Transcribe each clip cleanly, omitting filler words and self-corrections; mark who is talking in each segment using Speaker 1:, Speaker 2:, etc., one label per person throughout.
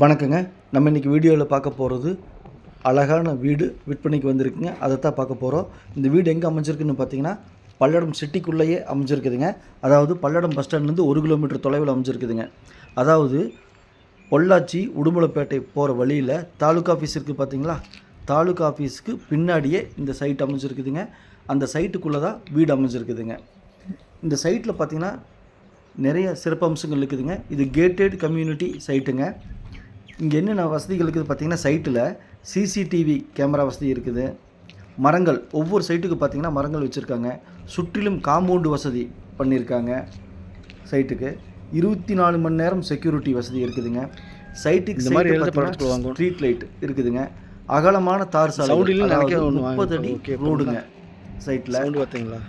Speaker 1: வணக்கங்க. நம்ம இன்றைக்கி வீடியோவில் பார்க்க போகிறது அழகான வீடு விற்பனைக்கு வந்திருக்குங்க. அதை தான் பார்க்க போகிறோம். இந்த வீடு எங்கே அமைஞ்சிருக்குன்னு பார்த்தீங்கன்னா பல்லடம் சிட்டிக்குள்ளேயே அமைஞ்சிருக்குதுங்க. அதாவது பல்லடம் பஸ் ஸ்டாண்ட்லேருந்து 1 கிலோமீட்டர் தொலைவில் அமைஞ்சிருக்குதுங்க. அதாவது பொள்ளாச்சி உடுமலைப்பேட்டை போகிற வழியில் தாலுக்கா ஆஃபீஸ் இருக்குது பார்த்தீங்களா, தாலுக்கா ஆஃபீஸுக்கு பின்னாடியே இந்த சைட் அமைஞ்சிருக்குதுங்க. அந்த சைட்டுக்குள்ளே தான் வீடு அமைஞ்சிருக்குதுங்க. இந்த சைட்டில் பார்த்திங்கன்னா நிறைய சிறப்பம்சங்கள் இருக்குதுங்க. இது கேட்டட் கம்யூனிட்டி சைட்டுங்க. இங்கே என்னென்ன வசதிகள் இருக்குது பார்த்திங்கன்னா, சைட்டில் சிசிடிவி கேமரா வசதி இருக்குது. மரங்கள் ஒவ்வொரு சைட்டுக்கு பார்த்திங்கன்னா மரங்கள் வச்சுருக்காங்க. சுற்றிலும் காம்பவுண்டு வசதி பண்ணியிருக்காங்க. சைட்டுக்கு 24 மணி நேரம் செக்யூரிட்டி வசதி இருக்குதுங்க. சைட்டுக்கு இந்த மாதிரி ஸ்ட்ரீட் லைட் இருக்குதுங்க. அகலமான தார் சாலை 30 அடி ரோடுங்க. சைட்டில் பார்த்தீங்களா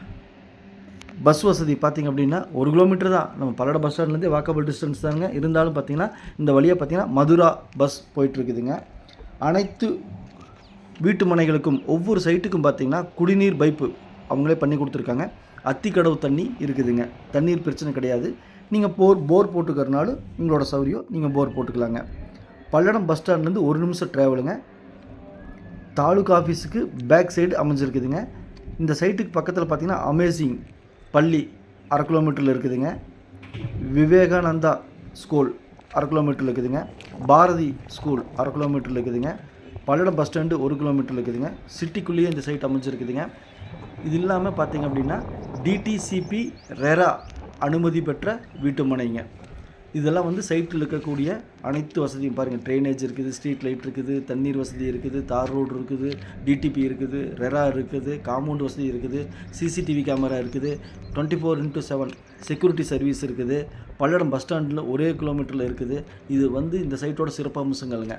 Speaker 1: பஸ் வசதி பார்த்திங்க அப்படின்னா 1 கிலோமீட்டர் தான், நம்ம பல்லடம் பஸ் ஸ்டாண்ட்லேருந்தே வாக்கபிள் டிஸ்டன்ஸ் தாங்க. இருந்தாலும் பார்த்திங்கன்னா இந்த வழியாக பார்த்திங்கன்னா மதுரா பஸ் போயிட்டுருக்குதுங்க. அனைத்து வீட்டு மனைகளுக்கும் ஒவ்வொரு சைட்டுக்கும் பார்த்திங்கன்னா குடிநீர் பைப்பு அவங்களே பண்ணி கொடுத்துருக்காங்க. அத்திக்கடவு தண்ணி இருக்குதுங்க. தண்ணீர் பிரச்சனை கிடையாது. நீங்கள் போர் போட்டுக்கிறனாலும் உங்களோட சௌகரியம், நீங்கள் போர் போட்டுக்கலாங்க. பல்லடம் பஸ் ஸ்டாண்ட்லேருந்து 1 நிமிஷம் ட்ராவலுங்க. தாலுக்கா ஆஃபீஸுக்கு பேக் சைடு அமைஞ்சிருக்குதுங்க. இந்த சைட்டுக்கு பக்கத்தில் பார்த்திங்கன்னா அமேசிங் பள்ளி 1/2 கிலோமீட்டரில் இருக்குதுங்க. விவேகானந்தா ஸ்கூல் 1/2 கிலோமீட்டரில் இருக்குதுங்க. பாரதி ஸ்கூல் 1/2 கிலோமீட்டரில் இருக்குதுங்க. பல்லடம் பஸ் ஸ்டாண்டு 1 கிலோமீட்டரில் இருக்குதுங்க. சிட்டிக்குள்ளேயே இந்த சைட் அமைஞ்சிருக்குதுங்க. இது இல்லாமல் பார்த்திங்க அப்படின்னா டிடிசிபி ரெரா அனுமதி பெற்ற வீட்டு மனைங்க. இதெல்லாம் வந்து சைட்டில் இருக்கக்கூடிய அனைத்து வசதியும் பாருங்கள். ட்ரைனேஜ் இருக்குது, ஸ்ட்ரீட் லைட் இருக்குது, தண்ணீர் வசதி இருக்குது, தார் ரோடு இருக்குது, டிடிபி இருக்குது, ரெரா இருக்குது, காம்பவுண்ட் வசதி இருக்குது, சிசிடிவி கேமரா இருக்குது, 24x7 செக்யூரிட்டி சர்வீஸ் இருக்குது. பல்லடம் பஸ் ஸ்டாண்டில் 1 கிலோமீட்டரில் இருக்குது. இது வந்து இந்த சைட்டோட சிறப்பு அம்சங்கள்ங்க.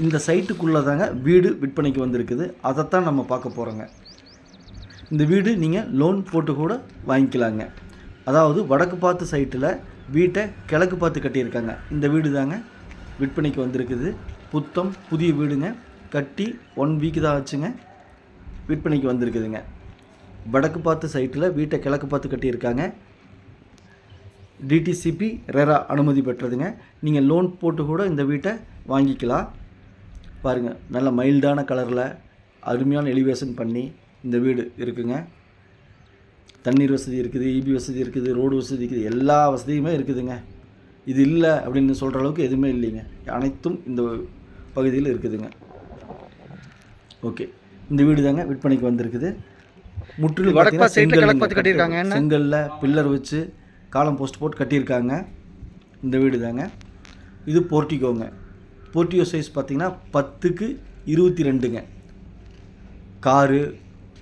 Speaker 1: இந்த சைட்டுக்குள்ளே தாங்க வீடு விற்பனைக்கு வந்திருக்குது. அதைத்தான் நம்ம பார்க்க போகிறோங்க. இந்த வீடு நீங்கள் லோன் போட்டு கூட வாங்கிக்கலாங்க. அதாவது வடக்கு பார்த்து சைட்டில் வீட்டை கிழக்கு பார்த்து கட்டியிருக்காங்க. இந்த வீடு தாங்க விற்பனைக்கு வந்திருக்குது. புதிய வீடுங்க. கட்டி 1 வீக் தான் ஆச்சுங்க. விற்பனைக்கு வந்திருக்குதுங்க. வடக்கு பார்த்து சைட்டில் வீட்டை கிழக்கு பார்த்து கட்டியிருக்காங்க. டிடிசிபி ரெரா அனுமதி பெற்றதுங்க. நீங்கள் லோன் போட்டு கூட இந்த வீட்டை வாங்கிக்கலாம். பாருங்கள், நல்ல மைல்டான கலரில் அருமையான எலிவேஷன் பண்ணி இந்த வீடு இருக்குங்க. தண்ணீர் வசதி இருக்குது, இபி வசதி இருக்குது, ரோடு வசதி இருக்குது, எல்லா வசதியுமே இருக்குதுங்க. இது இல்லை அப்படின்னு சொல்கிற அளவுக்கு எதுவுமே இல்லைங்க. அனைத்தும் இந்த பகுதியில் இருக்குதுங்க. ஓகே, இந்த வீடு தாங்க விற்பனைக்கு வந்திருக்குது. முற்றிலும் செங்கல்ல பில்லர் வச்சு காலம் போஸ்ட் போட்டு கட்டியிருக்காங்க. இந்த வீடு தாங்க. இது போர்ட்டிகோங்க. போர்ட்டிகோ சைஸ் பார்த்திங்கன்னா 10x22ங்க. காரு,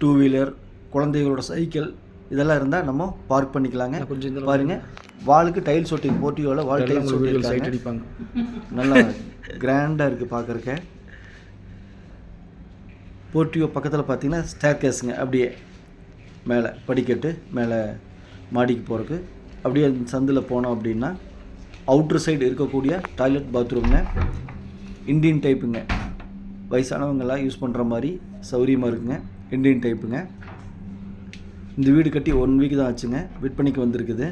Speaker 1: 2 வீலர், குழந்தைகளோட சைக்கிள் இதெல்லாம் இருந்தால் நம்ம பார்க் பண்ணிக்கலாங்க. கொஞ்சம் பாருங்கள், வாலுக்கு டைல்ஸ் ஒட்டி, போர்ட்டியோவில் வால் டைல்ஸ் ஒட்டி சைட் அடிப்பாங்க. நல்லா கிராண்டாக இருக்குது பார்க்குறக்க. போர்ட்டியோ பக்கத்தில் பார்த்தீங்கன்னா ஸ்டேர் கேஸுங்க. அப்படியே மேலே படிக்கட்டு, மேலே மாடிக்கு போகிறதுக்கு. அப்படியே சந்தில் போனோம் அப்படின்னா அவுட்ரு சைடு இருக்கக்கூடிய டாய்லெட் பாத்ரூம்ங்க. இண்டியன் டைப்புங்க. வயசானவங்களாம் யூஸ் பண்ணுற மாதிரி சௌரியமாக இருக்குங்க. இண்டியன் டைப்புங்க. இந்த வீடு கட்டி 1 வீக் தான் ஆச்சுங்க. விற்பனைக்கு வந்திருக்குது.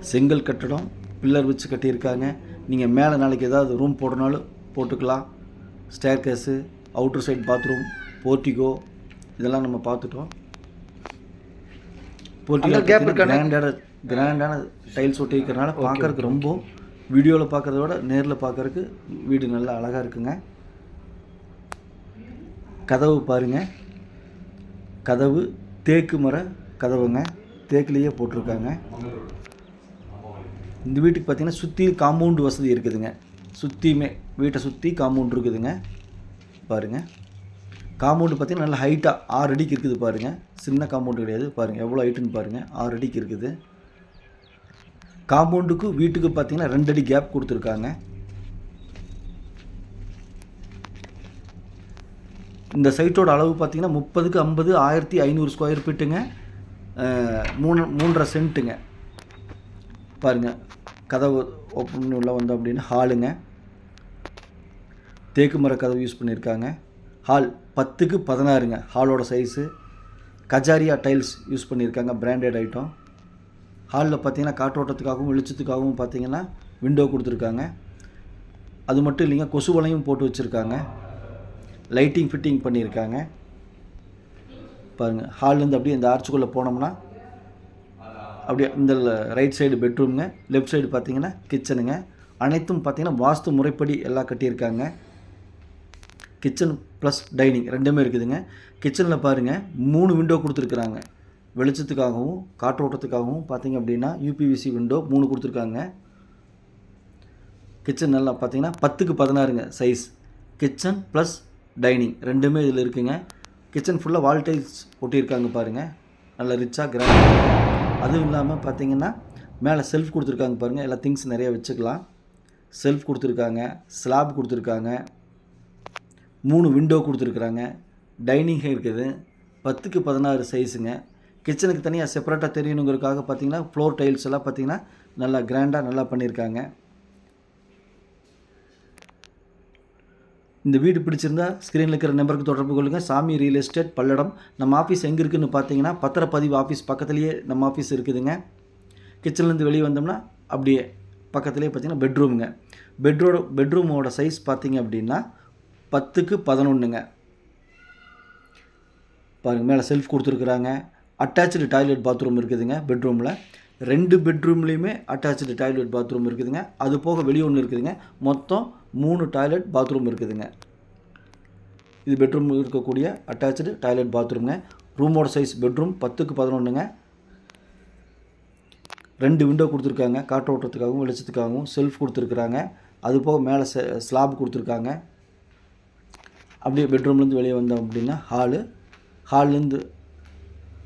Speaker 1: செங்கல் கட்டடம், பில்லர் வச்சு கட்டியிருக்காங்க. நீங்கள் மேலே நாளைக்கு ஏதாவது ரூம் போடனாலும் போட்டுக்கலாம். ஸ்டேர் கேஸு, அவுட்ரு சைட் பாத்ரூம், போர்ட்டிகோ இதெல்லாம் நம்ம பார்த்துட்டோம். போர்ட்டிகோ கிராண்டான டைல்ஸ் ஒட்டி இருக்கிறனால பார்க்குறதுக்கு ரொம்ப, வீடியோவில் பார்க்குறத விட நேரில் பார்க்குறதுக்கு வீடு நல்லா அழகாக இருக்குங்க. கதவு பாருங்கள். கதவு தேக்கு மர கதவுங்க. தேக்குலேயே போட்டிருக்காங்க. இந்த வீட்டுக்கு பார்த்திங்கன்னா சுற்றி காம்பவுண்டு வசதி இருக்குதுங்க. சுற்றியுமே வீட்டை சுற்றி காம்பவுண்ட் இருக்குதுங்க. பாருங்கள், காம்பவுண்டு பார்த்திங்கன்னா நல்லா ஹைட்டாக 6 அடிக்கு இருக்குது. பாருங்கள், சின்ன காம்பவுண்டு கிடையாது. பாருங்கள் எவ்வளோ ஹைட்டுன்னு பாருங்கள், 6 அடிக்கு இருக்குது. காம்பவுண்டுக்கு வீட்டுக்கு பார்த்திங்கன்னா 2 அடி கேப் கொடுத்துருக்காங்க. இந்த சைட்டோட அளவு பார்த்திங்கன்னா 30x50 1500 ஸ்கொயர் ஃபீட்டுங்க. 3.5 சென்ட்டுங்க. பாருங்கள், கதவு ஓப்பன் உள்ள வந்தோம் அப்படின்னா ஹாலுங்க. தேக்கு மர கதவு யூஸ் பண்ணியிருக்காங்க. ஹால் 10x16ங்க ஹாலோட சைஸு. கஜாரியா டைல்ஸ் யூஸ் பண்ணியிருக்காங்க, பிராண்டட் ஐட்டம். ஹாலில் பார்த்தீங்கன்னா காற்றோட்டத்துக்காகவும் வெளிச்சத்துக்காகவும் பார்த்தீங்கன்னா விண்டோ கொடுத்துருக்காங்க. அது மட்டும் இல்லைங்க, கொசு வலையும் போட்டு வச்சுருக்காங்க. லைட்டிங் ஃபிட்டிங் பண்ணியிருக்காங்க. பாருங்கள், ஹால்லேருந்து அப்படியே இந்த ஆர்ச்சுக்குள்ளே போனோம்னா அப்படியே இந்த ரைட் சைடு பெட்ரூமுங்க, லெஃப்ட் சைடு பார்த்தீங்கன்னா கிச்சனுங்க. அனைத்தும் பார்த்தீங்கன்னா வாஸ்து முறைப்படி எல்லாம் கட்டியிருக்காங்க. கிச்சன் ப்ளஸ் டைனிங் ரெண்டுமே இருக்குதுங்க. கிச்சனில் பாருங்கள் 3 விண்டோ கொடுத்துருக்குறாங்க. வெளிச்சத்துக்காகவும் காற்றோட்டத்துக்காகவும் பார்த்தீங்க அப்படின்னா யூபிவிசி விண்டோ 3 கொடுத்துருக்காங்க. கிச்சன் நல்லா பார்த்தீங்கன்னா 10க்கு 16ங்க சைஸ். கிச்சன் ப்ளஸ் டைனிங் ரெண்டுமே இதில் இருக்குங்க. கிச்சன் ஃபுல்லாக வால் டைல்ஸ் ஒட்டியிருக்காங்க பாருங்கள், நல்லா ரிச்சாக கிராண்ட். அதுவும் இல்லாமல் பார்த்தீங்கன்னா மேலே செல்ஃப் கொடுத்துருக்காங்க பாருங்கள், எல்லா திங்ஸ் நிறையா வச்சுக்கலாம். செல்ஃப் கொடுத்துருக்காங்க, ஸ்லாப் கொடுத்துருக்காங்க, 3 விண்டோ கொடுத்துருக்குறாங்க, டைனிங் இருக்குது. 10க்கு 16 சைஸுங்க. கிச்சனுக்கு தனியாக செப்பரேட்டாக தெரியணுங்கிறதுக்காக பார்த்தீங்கன்னா ஃப்ளோர் டைல்ஸ் எல்லாம் பார்த்தீங்கன்னா நல்லா கிராண்டாக நல்லா பண்ணியிருக்காங்க. இந்த வீடு பிடிச்சிருந்தா ஸ்க்ரீனில் இருக்கிற நம்பருக்கு தொடர்பு கொள்ளுங்கள். சாமி ரியல் எஸ்டேட், பல்லடம். நம்ம ஆஃபீஸ் எங்கே இருக்குதுன்னு பார்த்தீங்கன்னா பத்திரப்பதிவு ஆஃபீஸ் பக்கத்துலேயே நம்ம ஆஃபீஸ் இருக்குதுங்க. கிச்சன்லேருந்து வெளியே வந்தோம்னா அப்படியே பக்கத்துலேயே பார்த்தீங்கன்னா பெட்ரூமுங்க. பெட்ரூமோட சைஸ் பார்த்தீங்க அப்படின்னா 10க்கு 11ங்க. பாருங்கள், மேலே செல்ஃப் கொடுத்துருக்குறாங்க. அட்டாச்சு டாய்லெட் பாத்ரூம் இருக்குதுங்க பெட்ரூமில். 2 பெட்ரூம்லேயுமே அட்டாச்சு டாய்லெட் பாத்ரூம் இருக்குதுங்க. அது போக வெளியே ஒன்று இருக்குதுங்க. மொத்தம் 3 டாய்லெட் பாத்ரூம் இருக்குதுங்க. இது பெட்ரூம் இருக்கக்கூடிய அட்டாச்சு டாய்லெட் பாத்ரூம்ங்க. ரூமோட சைஸ் பெட்ரூம் 10க்கு 11ங்க. 2 விண்டோ கொடுத்துருக்காங்க, காற்றோட்டத்துக்காகவும் வெளிச்சத்துக்காகவும். செல்ஃப் கொடுத்துருக்குறாங்க. அது போக மேலே ஸ்லாப் கொடுத்துருக்காங்க. அப்படியே பெட்ரூம்லேருந்து வெளியே வந்தோம் அப்படின்னா ஹால்லேருந்து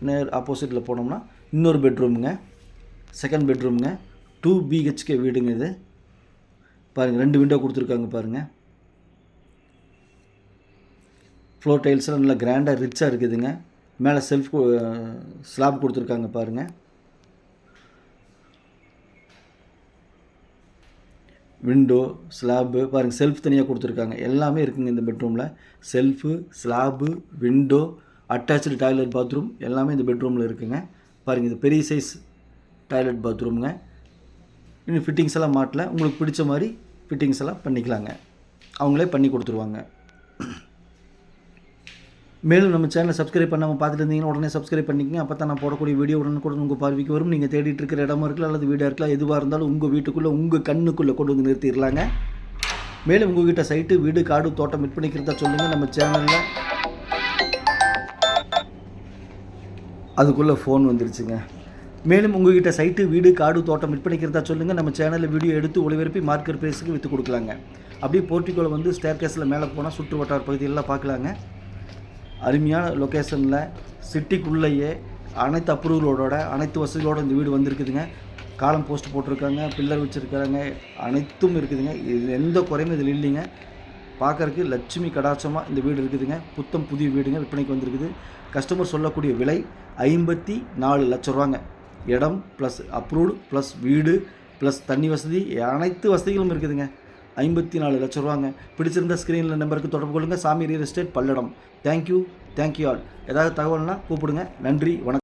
Speaker 1: நேர் ஆப்போசிட்டில் போனோம்னா இன்னொரு பெட்ரூமுங்க, செகண்ட் பெட்ரூமுங்க. 2 BHK வீடுங்க இது. பாருங்கள், 2 விண்டோ கொடுத்துருக்காங்க பாருங்கள். ஃப்ளோர் டைல்ஸ்லாம் நல்லா கிராண்டாக ரிச்சாக இருக்குதுங்க. மேலே செல்ஃப் ஸ்லாப் கொடுத்துருக்காங்க பாருங்கள். விண்டோ ஸ்லாப்பு பாருங்கள், செல்ஃப் தனியாக கொடுத்துருக்காங்க. எல்லாமே இருக்குங்க இந்த பெட்ரூமில். Shelf, slab, window, attach toilet bathroom எல்லாமே இந்த பெட்ரூமில் இருக்குங்க. பாருங்கள், இது பெரிய சைஸ் டாய்லெட் பாத்ரூமுங்க. இன்னும் ஃபிட்டிங்ஸ் எல்லாம் மாட்டல. உங்களுக்கு பிடிச்ச மாதிரி ஃபிட்டிங்ஸ் எல்லாம் பண்ணிக்கலாங்க, அவங்களே பண்ணி கொடுத்துருவாங்க. மேலும் நம்ம சேனலை சப்ஸ்கிரைப் பண்ணாமல் பார்த்துட்டு இருந்தீங்கன்னா உடனே சப்ஸ்கிரைப் பண்ணிக்கங்க. அப்போ தான் நான் போடக்கூடிய வீடியோ உடனுக்குடன் உங்கள் பார்வைக்கு வரும். நீங்கள் தேடிட்டு இருக்கிற இடமா இருக்கலாம் அல்லது வீடாக இருக்கலாம், எதுவாக இருந்தாலும் உங்கள் வீட்டுக்குள்ளே உங்கள் கண்ணுக்குள்ளே கொண்டு வந்து நிறுத்திடலாங்க. மேலும் உங்கள்கிட்ட சைட்டு, வீடு, காடு, தோட்டம் விற்பனைக்கிறதா சொல்லுங்கள். நம்ம சேனலில் அதுக்குள்ளே ஃபோன் வந்துருச்சுங்க. மேலும் உங்கள்கிட்ட சைட்டு, வீடு, காடு, தோட்டம் விற்பனைக்கிறதா சொல்லுங்கள். நம்ம சேனலில் வீடியோ எடுத்து ஒளிபரப்பி மார்க்கெட் ப்ரைஸுக்கு விற்று கொடுக்கலாங்க. அப்படியே போர்ட்டிகோவில் வந்து ஸ்டேர்கேஸில் மேலே போனால் சுற்று வட்டார பகுதியெல்லாம் பார்க்கலாங்க. அருமையான லொக்கேஷனில் சிட்டிக்குள்ளேயே அனைத்து அப்ரூவலோட அனைத்து வசதிகளோடு இந்த வீடு வந்திருக்குதுங்க. காலம் போஸ்ட் போட்டிருக்காங்க, பில்லர் வச்சுருக்காங்க, அனைத்தும் இருக்குதுங்க. இது எந்த குறையும் இதில் இல்லைங்க. பார்க்குறதுக்கு லட்சுமி கடாட்சமாக இந்த வீடு இருக்குதுங்க. புத்தம் புதிய வீடுங்க விற்பனைக்கு வந்திருக்குது. கஸ்டமர் சொல்லக்கூடிய விலை 54 லட்ச ரூபாங்க. இடம் ப்ளஸ் அப்ரூவ்டு ப்ளஸ் வீடு ப்ளஸ் தண்ணி வசதி அனைத்து வசதிகளும் இருக்குதுங்க. 54 லட்ச ரூபாங்க. பிடிச்சிருந்த ஸ்க்ரீனில் நம்பருக்கு தொடர்பு கொள்ளுங்கள். சாமி real estate, Palladam. Thank you all. ஏதாவது தகவல்னால் கூப்பிடுங்க. நன்றி, வணக்கம்.